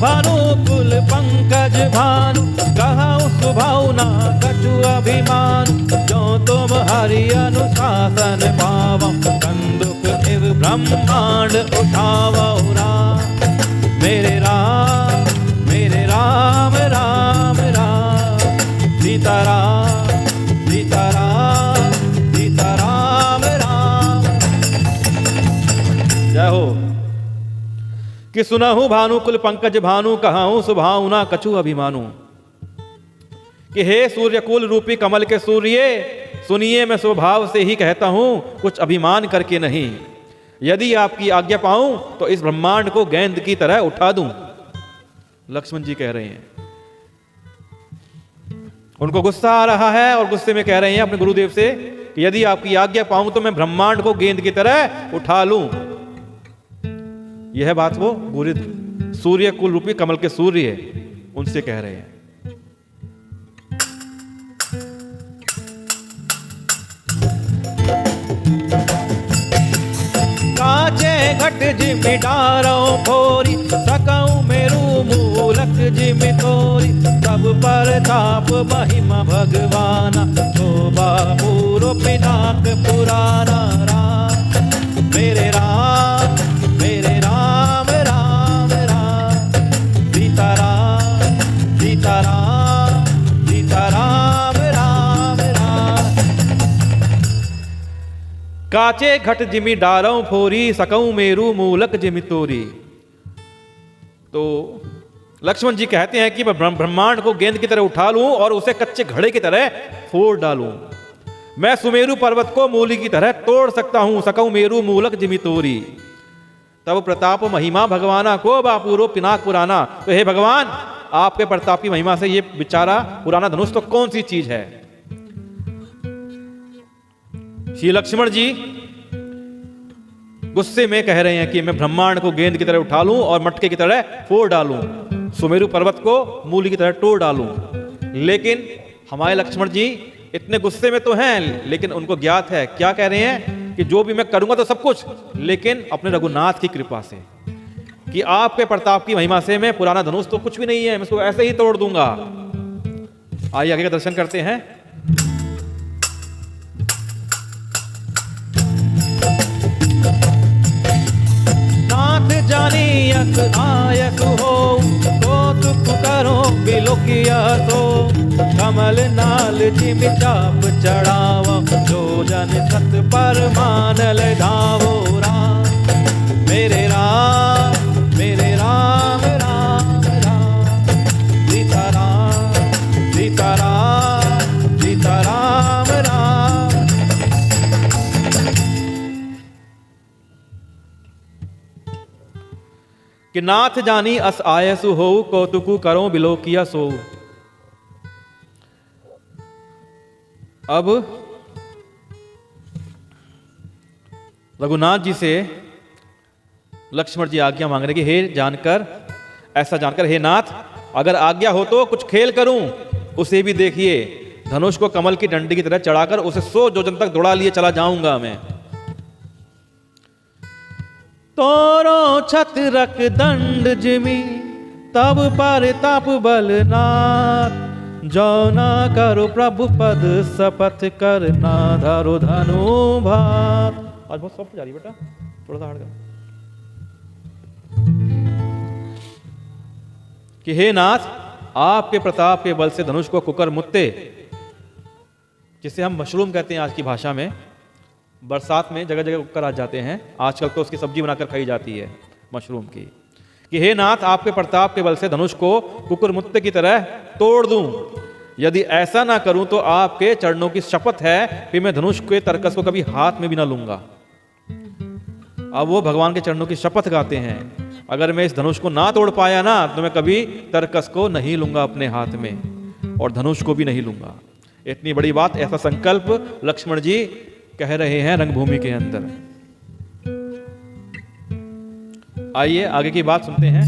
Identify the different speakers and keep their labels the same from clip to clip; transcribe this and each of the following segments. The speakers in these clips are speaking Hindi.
Speaker 1: भानुकुल पंकज भानु, कहूँ सुभावना कछु अभिमान। जो तुम हरि अनुशासन पावो, कंदुक इव ब्रह्मांड उठावो राम। मेरे राम राम राम, सीताराम सीताराम सीताराम राम। जय हो। कि सुनहु भानुकुल पंकज भानु, कहाऊं सुभावना कछु अभिमानु। कि हे सूर्यकुल रूपी कमल के सूर्य, सुनिए मैं स्वभाव से ही कहता हूं, कुछ अभिमान करके नहीं। यदि आपकी आज्ञा पाऊं तो इस ब्रह्मांड को गेंद की तरह उठा दूं। लक्ष्मण जी कह रहे हैं, उनको गुस्सा आ रहा है और गुस्से में कह रहे हैं अपने गुरुदेव से कि यदि आपकी आज्ञा पाऊं तो मैं ब्रह्मांड को गेंद की तरह उठा लूं। यह बात वो पूरे सूर्य कुल रूपी कमल के सूर्य उनसे कह रहे हैं। काचे घट जिमि डारो फोरी, सकऊं मेरू मूलक जिमि तोरी। सब पर ताप महिमा भगवाना, शोभा पूरो पिनाक पुराना राम। मेरे राम राम राम, सीताराम सीताराम सीताराम राम राम। काचे घट जिमि डारौ फोरी, सकऊं मेरू मूलक जिमि तोरी। तो लक्ष्मण जी कहते हैं कि मैं ब्रह्मांड को गेंद की तरह उठा लूं और उसे कच्चे घड़े की तरह फोड़ डालूं। मैं सुमेरु पर्वत को मूली की तरह तोड़ सकता हूं, सकऊं मेरू मूलक जिमि तोरी। तब प्रताप महिमा भगवाना को बापूरो पिनाक पुराना। तो हे भगवान, आपके प्रताप की महिमा से ये बेचारा पुराना धनुष तो कौन सी चीज है। श्री लक्ष्मण जी गुस्से में कह रहे हैं कि मैं ब्रह्मांड को गेंद की तरह उठा लूं और मटके की तरह फोड़ डालूं, सुमेरु पर्वत को मूली की तरह तोड़ डालूं। लेकिन हमारे लक्ष्मण जी इतने गुस्से में तो हैं, लेकिन उनको ज्ञात है, क्या कह रहे हैं कि जो भी मैं करूंगा तो सब कुछ, लेकिन अपने रघुनाथ की कृपा से, कि आपके प्रताप की महिमा से मैं पुराना धनुष तो कुछ भी नहीं है, मैं इसको ऐसे ही तोड़ दूंगा। आइए आगे का दर्शन करते हैं। नाथ जानियक आयक हो, कौतुक करो बिलोकिया तो। कमल नाल जिमि चाप चढ़ावो, जो जन सत पर मानल धावो राम। मेरे राम राम राम, सीताराम सीताराम सीताराम राम। कि नाथ जानी अस आयसु हो, कौतुकु करो बिलोकिया सो। अब रघुनाथ जी से लक्ष्मण जी आज्ञा मांग रहे कि हे जानकर, ऐसा जानकर, हे नाथ, अगर आज्ञा हो तो कुछ खेल करूं। उसे भी देखिए, धनुष को कमल की डंडी की तरह चढ़ाकर उसे 100 योजन तक दौड़ा लिए चला जाऊंगा मैं। तोरो छत रख दंड जिमि, तब पर ताप बलनाथ। जो ना करो प्रभु पद शपथ कर, ना धरो धनु भात। आज बहुत सॉफ्ट जा रही बेटा, थोड़ा सा हार्ड कर। कि हे नाथ, आपके प्रताप के बल से धनुष को कुकर मुत्ते, जिसे हम मशरूम कहते हैं आज की भाषा में, बरसात में जगह जगह कुकर आ जाते हैं, आजकल तो उसकी सब्जी बनाकर खाई जाती है मशरूम की। कि हे नाथ, आपके प्रताप के बल से धनुष को कुकर मुत्ते की तरह तोड़ दूं। यदि ऐसा ना करूं तो आपके चरणों की शपथ है कि मैं धनुष के तरकस को कभी हाथ में भी ना लूंगा। अब वो भगवान के चरणों की शपथ गाते हैं, अगर मैं इस धनुष को ना तोड़ पाया ना तो मैं कभी तरकस को नहीं लूंगा अपने हाथ में, और धनुष को भी नहीं लूंगा। इतनी बड़ी बात, ऐसा संकल्प लक्ष्मण जी कह रहे हैं रंगभूमि के अंदर। आइए आगे की बात सुनते हैं।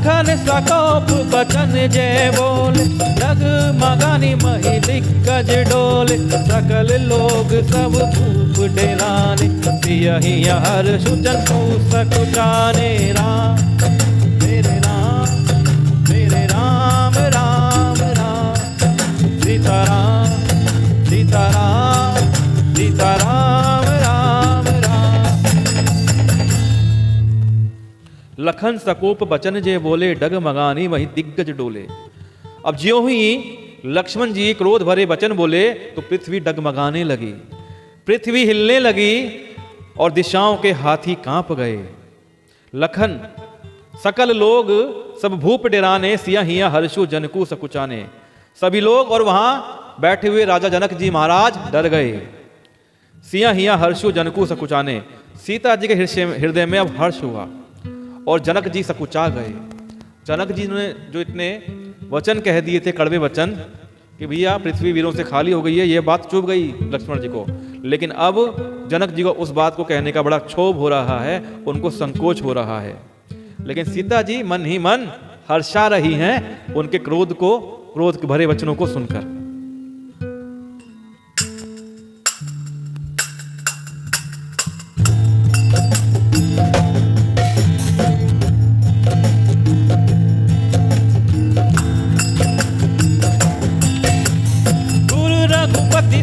Speaker 1: लखन सकोप बचन जय बोले, डगमगानी मही दिग्गज डोले, सकल लोग सब भूप डेराने, सियहि हर्ष जनु सकुचाने। राम मेरे राम मेरे राम राम राम, सीताराम सीताराम सीताराम राम राम। लखन सकोप बचन जे बोले, डगमगानी वही दिग्गज डोले। अब ज्यों ही लक्ष्मण जी क्रोध भरे वचन बोले तो पृथ्वी डगमगाने लगी, पृथ्वी हिलने लगी और दिशाओं के हाथी कांप गए। लखन सकल लोग सब भूप डेराने, सिया हिया हर्षु जनकू सकुचाने। सभी लोग और वहां बैठे हुए राजा जनक जी महाराज डर गए। सिया हिया हर्षु जनकू सकुचाने, सीता जी के हृदय में अब हर्ष हुआ और जनक जी सकुचा गए। जनक जी ने जो इतने वचन कह दिए थे, कड़वे वचन, कि भैया पृथ्वी वीरों से खाली हो गई है, ये बात चुभ गई लक्ष्मण जी को। लेकिन अब जनक जी को उस बात को कहने का बड़ा क्षोभ हो रहा है, उनको संकोच हो रहा है। लेकिन सीता जी मन ही मन हर्षा रही हैं उनके क्रोध के भरे वचनों को सुनकर।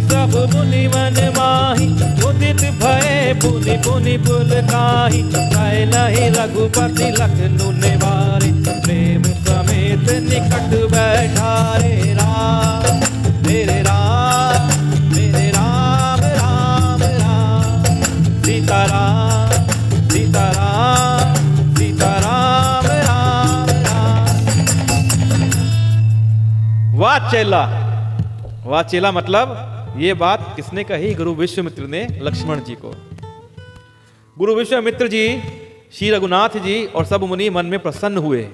Speaker 1: सब मुनि मन माही, उदित भय पुनि पुनि पुल काही, कहे नहीं रघुपति लखनऊ निवारे, प्रेम समेत निकट बैठारे। राम मेरे राम मेरे राम राम राम, सीताराम सीताराम सीताराम राम राम। वाह चेला मतलब ये बात किसने कही? गुरु विश्वामित्र ने लक्ष्मण जी को। गुरु विश्वामित्र जी, श्री रघुनाथ जी और सब मुनि मन में प्रसन्न हुए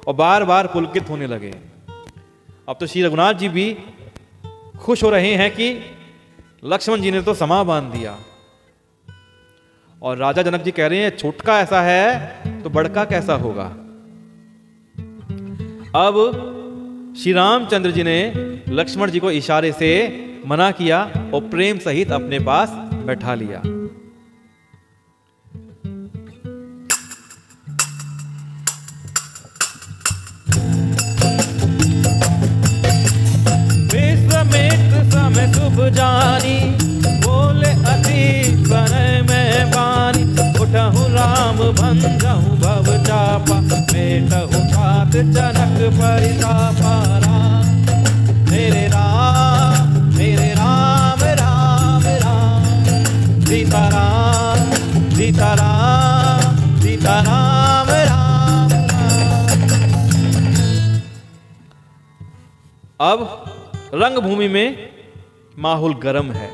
Speaker 1: और बार बार पुलकित होने लगे। अब तो श्री रघुनाथ जी भी खुश हो रहे हैं कि लक्ष्मण जी ने तो समा बांध दिया। और राजा जनक जी कह रहे हैं छोटका ऐसा है तो बड़का कैसा होगा। अब श्री रामचंद्र जी ने लक्ष्मण जी को इशारे से मना किया और प्रेम सहित अपने पास बैठा लिया। विश्वामित्र समय शुभ जानी, बोले अति समय में बानी, उठहु राम भंजहु भव चापा, बेटहु ठात जनक परितापा। राम मेरे राम राम राम, सीताराम सीताराम सीताराम राम राम। अब रंगभूमि में माहौल गर्म है।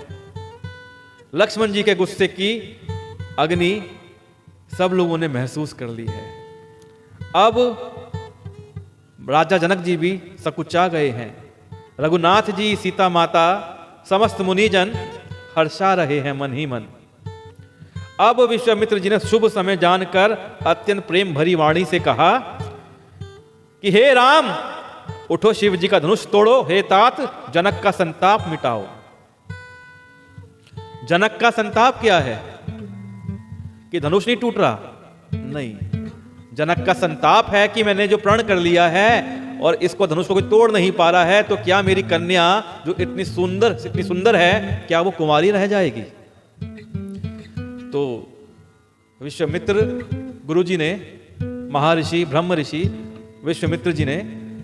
Speaker 1: लक्ष्मण जी के गुस्से की अग्नि सब लोगों ने महसूस कर ली है। अब राजा जनक जी भी सकुचा गए हैं। रघुनाथ जी, सीता माता, समस्त मुनिजन हर्षा रहे हैं मन ही मन। अब विश्वामित्र जी ने शुभ समय जानकर अत्यंत प्रेम भरी वाणी से कहा कि हे राम, उठो शिव जी का धनुष तोड़ो, हे तात जनक का संताप मिटाओ। जनक का संताप क्या है कि धनुष नहीं टूट रहा? नहीं, जनक का संताप है कि मैंने जो प्रण कर लिया है और इसको धनुष को कोई तोड़ नहीं पा रहा है, तो क्या मेरी कन्या जो इतनी सुंदर है, क्या वो कुंवारी रह जाएगी? तो विश्वामित्र गुरु जी ने, महर्षि ब्रह्म ऋषि विश्वामित्र जी ने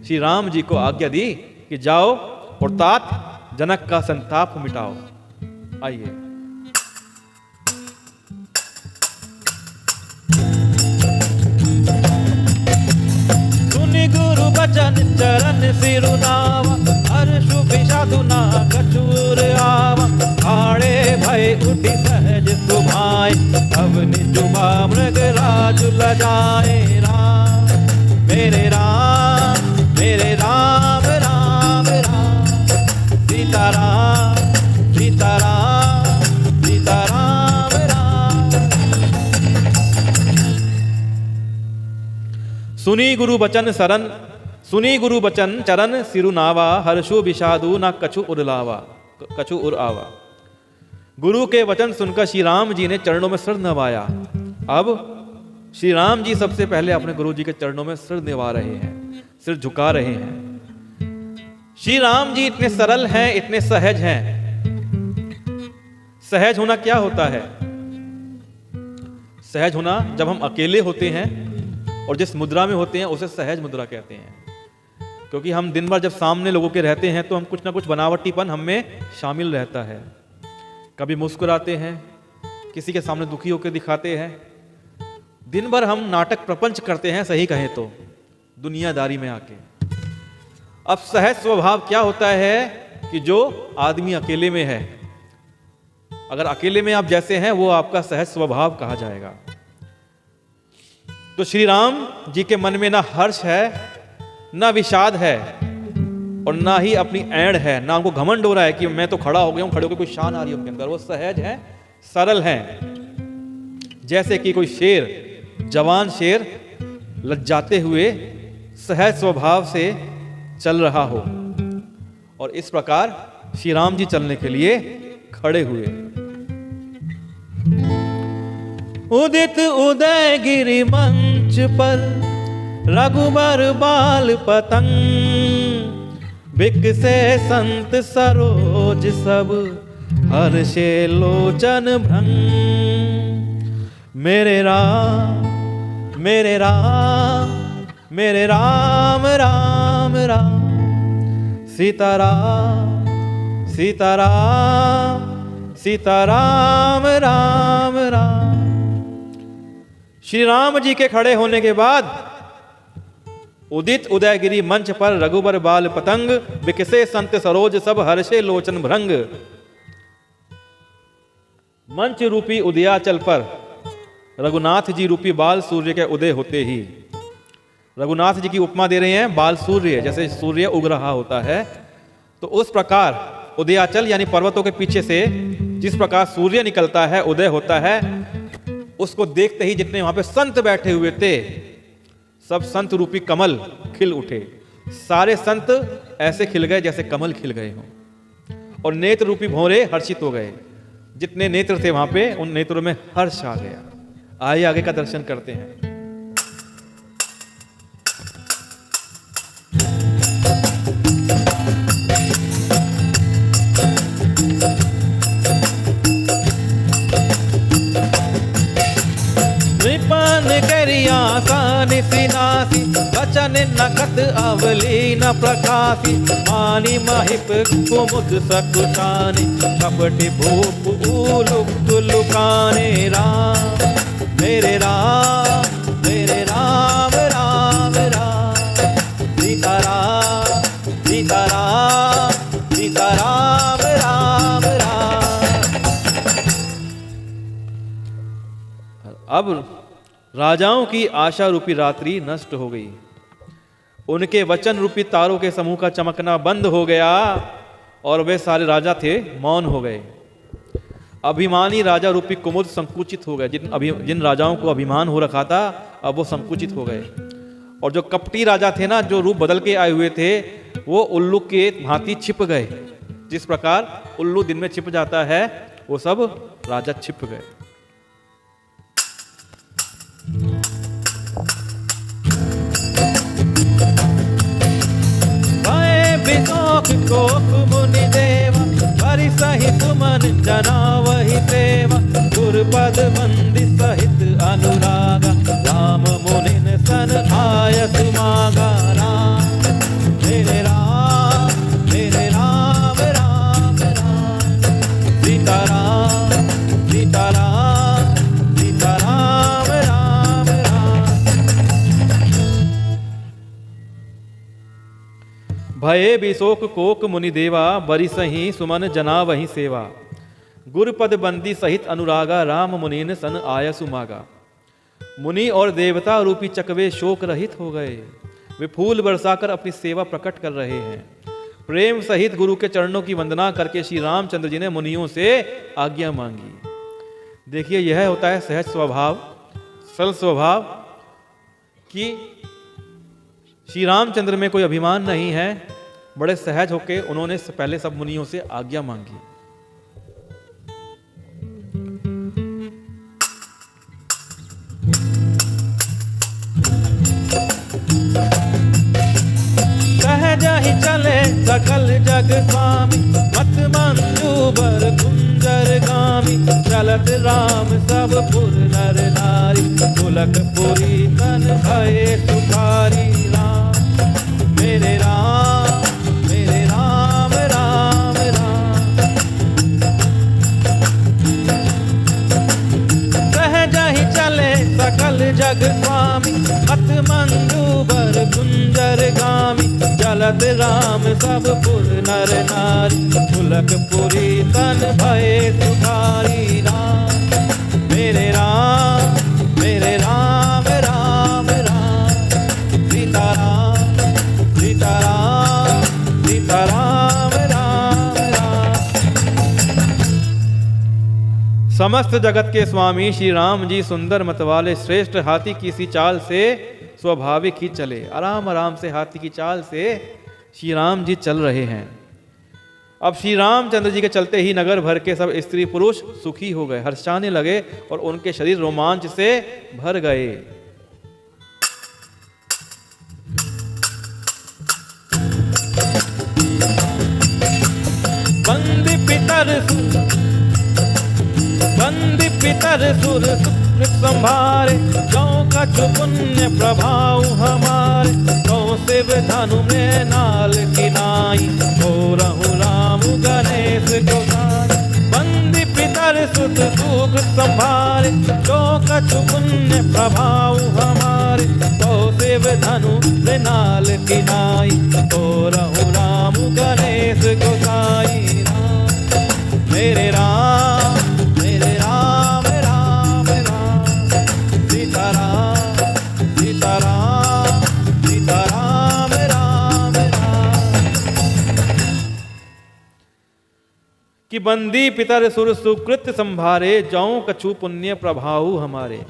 Speaker 1: श्री राम जी को आज्ञा दी कि जाओ और तात जनक का संताप मिटाओ। आइए। सुनि गुरु बचन चरण सिरुनावा, हर्षु विषादु ना कछुर आवा, आड़े भय उठी सहज सुभाए, अवनि जुबा मृग राज लजाए। राम मेरे राम राम राम, सीताराम सीताराम सीताराम राम। सुनी गुरु बचन शरण, सुनी गुरु बचन चरण सिरुनावा, हर्षो विषादु ना कछु उरलावा, कछु उर आवा। गुरु के वचन सुनकर श्री राम जी ने चरणों में सिर नवाया। अब श्री राम जी सबसे पहले अपने गुरु जी के चरणों में सिर निभा रहे हैं, सिर झुका रहे हैं। श्री राम जी इतने सरल हैं, इतने सहज हैं। सहज होना क्या होता है? सहज होना जब हम अकेले होते हैं और जिस मुद्रा में होते हैं उसे सहज मुद्रा कहते हैं। क्योंकि हम दिन भर जब सामने लोगों के रहते हैं तो हम कुछ ना कुछ बनावटीपन हम में शामिल रहता है। कभी मुस्कुराते हैं, किसी के सामने दुखी होकर दिखाते हैं, दिन भर हम नाटक प्रपंच करते हैं, सही कहें तो दुनियादारी में आके। अब सहज स्वभाव क्या होता है कि जो आदमी अकेले में है, अगर अकेले में आप जैसे हैं वो आपका सहज स्वभाव कहा जाएगा। तो श्री राम जी के मन में ना हर्ष है, ना विषाद है, और ना ही अपनी ऐंड है, ना उनको घमंड हो रहा है कि मैं तो खड़ा हो गया हूं, खड़े होकर कोई शान आ रही है उनके अंदर। वो सहज है, सरल है, जैसे कि कोई शेर, जवान शेर लज्जाते हुए सहज स्वभाव से चल रहा हो। और इस प्रकार श्री राम जी चलने के लिए खड़े हुए। उदित उदय गिरि मंच पर रघुबर बाल पतंग, बिकसे संत सरोज सब हर्षे लोचन भ्रंग। मेरे राम मेरे राम मेरे राम राम राम, सीताराम सीताराम सीताराम राम राम। श्री राम जी के खड़े होने के बाद उदित उदयगिरी मंच पर रघुबर बाल पतंग, बिकसे संत सरोज सब हर्षे लोचन भृंग। मंच रूपी उदयाचल पर रघुनाथ जी रूपी बाल सूर्य के उदय होते ही, रघुनाथ जी की उपमा दे रहे हैं बाल सूर्य, जैसे सूर्य उग रहा होता है तो उस प्रकार उदयाचल यानी पर्वतों के पीछे से जिस प्रकार सूर्य निकलता है, उदय होता है, उसको देखते ही जितने वहां पे संत बैठे हुए थे सब संत रूपी कमल खिल उठे। सारे संत ऐसे खिल गए जैसे कमल खिल गए हों, और नेत्र रूपी भौरे हर्षित हो गए। जितने नेत्र थे वहां पे उन नेत्रों में हर्ष आ गया। आइए आगे का दर्शन करते हैं। निसिनासी वचन नखत अवली न प्रकाशी, मानी महिप कुमुद सकुचानी, कपटि भूप उलुक लुकाने। राम मेरे राम मेरे राम राम राम, सीताराम सीताराम सीताराम राम राम। अब राजाओं की आशा रूपी रात्रि नष्ट हो गई। उनके वचन रूपी तारों के समूह का चमकना बंद हो गया और वे सारे राजा थे मौन हो गए। अभिमानी राजा रूपी कुमुद संकुचित हो गए। जिन राजाओं को अभिमान हो रखा था अब वो संकुचित हो गए। और जो कपटी राजा थे ना, जो रूप बदल के आए हुए थे, वो उल्लू के भांति छिप गए। जिस प्रकार उल्लू दिन में छिप जाता है वो सब राजा छिप गए। कोक मुनि देवा हरि सहित मन जना वही सेवा, गुरुपद बंदी सहित अनुरागा, राम मुनिन सन आयत मागा। राम मेरे राम राम राम, सीताराम सीताराम सीताराम राम राम। भये बिशोक कोक मुनि देवा, बरि सही सुमन जना वही सेवा, गुरुपद बंदी सहित अनुरागा, राम मुनीन सन आयसु मागा। मुनि और देवता रूपी चकवे शोक रहित हो गए। वे फूल बरसाकर अपनी सेवा प्रकट कर रहे हैं। प्रेम सहित गुरु के चरणों की वंदना करके श्री रामचंद्र जी ने मुनियों से आज्ञा मांगी। देखिए, यह होता है सहज स्वभाव, सरल स्वभाव, कि श्री रामचंद्र में कोई अभिमान नहीं है, बड़े सहज होके उन्होंने पहले सब मुनियों से आज्ञा मांगी। सहज ही चले सकल जग स्वामी, मत मंजूबर कुंजर गामी, चलत राम सब पुर नर नारी, पुलक पुरी तन भये सुखारी। राम मेरे राम राम राम। सहज ही चले सकल जग स्वामी, मत मंजूबर कुंजर गामी, चलत राम सब पुर नर नारी, पुलक पुरी तन भये सुखारी। राम मेरे राम राम राम। सीताराम सीताराम सीताराम राम राम। समस्त जगत के स्वामी श्री राम जी सुंदर मतवाले श्रेष्ठ हाथी की सी चाल से स्वाभाविक ही चले। आराम आराम से हाथी की चाल से श्री राम जी चल रहे हैं। अब श्री रामचंद्र जी के चलते ही नगर भर के सब स्त्री पुरुष सुखी हो गए, हर्षाने लगे और उनके शरीर रोमांच से भर गए। बंदी पितर सुर संभारे, गौ का पुण्य प्रभाव हमारे, गौ से धनु में नाल की नाई, हो रहु राम गणेश गोसाई। बंदी पितर सुत सुख संभारे, गौ का पुण्य प्रभाव हमारे, गौ से धनु में नाल की नाई, हो रहु राम गणेश गोसाई। राम मेरे राम राम राम। सीताराम सीताराम सीताराम राम राम। कि बंदी पितर सुर सुकृत संभारे, जाऊं कछु पुण्य प्रभाव हमारे।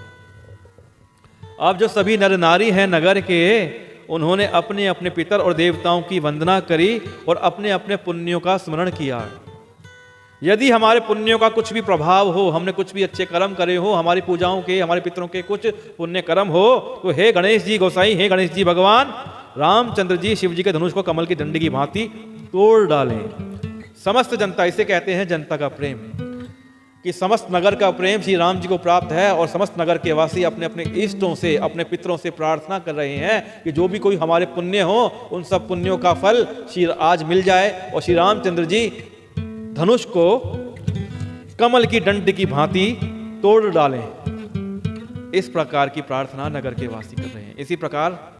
Speaker 1: अब जो सभी नर नारी हैं नगर के, उन्होंने अपने अपने पितर और देवताओं की वंदना करी और अपने अपने पुण्यों का स्मरण किया। यदि हमारे पुण्यों का कुछ भी प्रभाव हो, हमने कुछ भी अच्छे कर्म करे हो, हमारी पूजाओं के, हमारे पितरों के कुछ पुण्य कर्म हो, तो हे गणेश जी गोसाई, हे गणेश जी भगवान, रामचंद्र जी शिव जी के धनुष को कमल की डंडी की भांति तोड़ डालें। समस्त जनता, इसे कहते हैं जनता का प्रेम, कि समस्त नगर का प्रेम श्री राम जी को प्राप्त है और समस्त नगर के वासी अपने अपने इष्टों से, अपने पितरों से प्रार्थना कर रहे हैं कि जो भी कोई हमारे पुण्य हो, उन सब पुण्यों का फल श्री आज मिल जाए और श्री रामचंद्र जी धनुष को कमल की डंडी की भांति तोड़ डालें। इस प्रकार की प्रार्थना नगर के वासी कर रहे हैं। इसी प्रकार